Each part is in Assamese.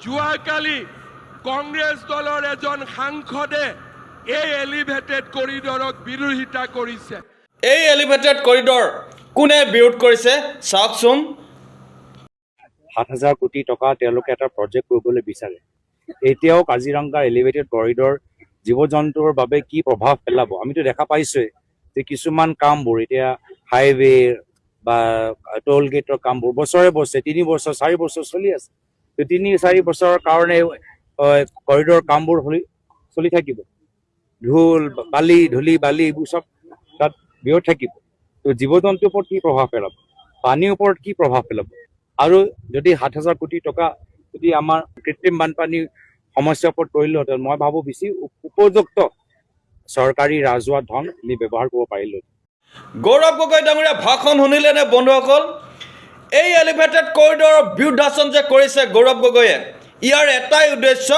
যোৱাকালি কংগ্ৰেছ দলৰ এজন সাংসদে এই এলিভেটেড কৰিডৰক বিৰোধিতা কৰিছে। এই এলিভেটেড কৰিডৰ কোনে বিৰোধ কৰিছে চাওকচোন। ৭,০০০ কোটি টকা তেওঁলোকে এটা প্ৰজেক্ট কৰিবলৈ বিচাৰে। এতিয়াও কাজিৰঙাৰ এলিভেটেড কৰিডৰ জীৱ জন্তুৰ বাবে কি প্ৰভাৱ পেলাব আমিতো দেখা পাইছোৱে যে কিছুমান কামবোৰ এতিয়া হাইৱে বা টোল গেটৰ কামবোৰ বছৰে ৩ বছৰ ৪ বছৰ চলি আছে। ৩-৪ বছৰৰ কাৰণে কৰিডৰ কামবোৰ চলি থাকিব। ধূলি বালি এইবোৰ চব তাত বিৰত থাকিব। তো জীৱ জন্তুৰ ওপৰত কি প্ৰভাৱ পেলাব, পানীৰ ওপৰত কি প্ৰভাৱ পেলাব? আৰু যদি ৭,০০০ কোটি টকা যদি আমাৰ কৃত্ৰিম বানপানীৰ সমস্যাৰ ওপৰত কৰিলোহেঁতেন, মই ভাবোঁ বেছি উপযুক্ত চৰকাৰী ৰাজহুৱা ধন আমি ব্যৱহাৰ কৰিব পাৰিলোঁ। গৌৰৱ গগৈ ডাঙৰীয়া ভাষণ শুনিলেনে বন্ধুসকল? এই এলিভেটেড কৰিডৰৰ বিৰুদ্ধাচৰণ যে কৰিছে গৌৰৱ গগৈয়ে, ইয়াৰ এটাই উদ্দেশ্য,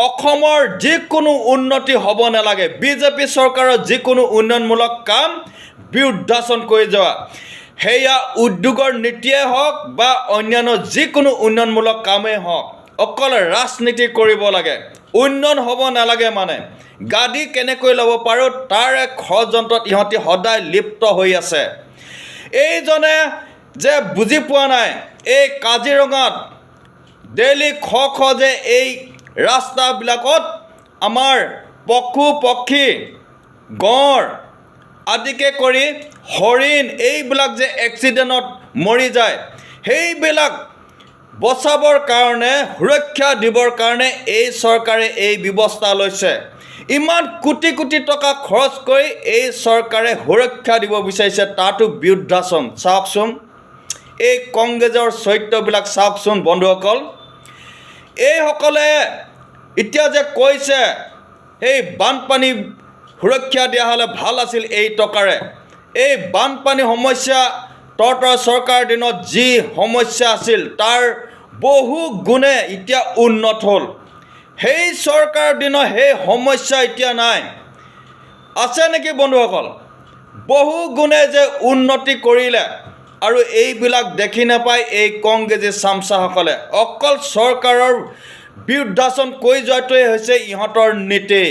অসমৰ যিকোনো উন্নতি হ'ব নালাগে, বিজেপি চৰকাৰৰ যিকোনো উন্নয়নমূলক কাম বিৰুদ্ধাচৰণ কৰি যোৱা। সেয়া উদ্যোগৰ নীতিয়ে হওক বা অন্যান্য যিকোনো উন্নয়নমূলক কামেই হওক, অকল ৰাজনীতি কৰিব লাগে, উন্নয়ন হ'ব নালাগে। মানে গাদী কেনেকৈ ল'ব পাৰোঁ তাৰ এক ষড়যন্ত্ৰত ইহঁতি সদায় লিপ্ত হৈ আছে। এইজনে যে বুজি পোৱা নাই, এই কাজিৰঙাত ডেইলি যে এই ৰাস্তাবিলাকত আমাৰ পশু পক্ষী গঁড় আদিকে কৰি হৰিণ এইবিলাক যে এক্সিডেণ্টত মৰি যায়, সেইবিলাক বচাবৰ কাৰণে, সুৰক্ষা দিবৰ কাৰণে এই চৰকাৰে এই ব্যৱস্থা লৈছে। ইমান কোটি কোটি টকা খৰচ কৰি এই চৰকাৰে সুৰক্ষা দিব বিচাৰিছে, তাতো বিৰুদ্ধাচৰণ। চাওকচোন এই কংগ্ৰেছৰ চৰিত্ৰবিলাক চাওকচোন বন্ধুসকল। এইসকলে এতিয়া যে কৈছে এই বানপানী সুৰক্ষা দিয়া হ'লে ভাল আছিল এই টকাৰে। এই বানপানী সমস্যা তহঁতৰ চৰকাৰৰ দিনত যি সমস্যা আছিল তাৰ বহু গুণে এতিয়া উন্নত হ'ল। সেই চৰকাৰৰ দিনত সেই সমস্যা এতিয়া নাই, আছে নেকি বন্ধুসকল? বহু গুণে যে উন্নতি কৰিলে, আৰু এইবিলাক দেখি নাপায় এই কংগ্ৰেছী চামচাসকলে। অকল চৰকাৰৰ বিৰুদ্ধাচৰণ কৰি যোৱাটোৱে হৈছে ইহঁতৰ নীতি।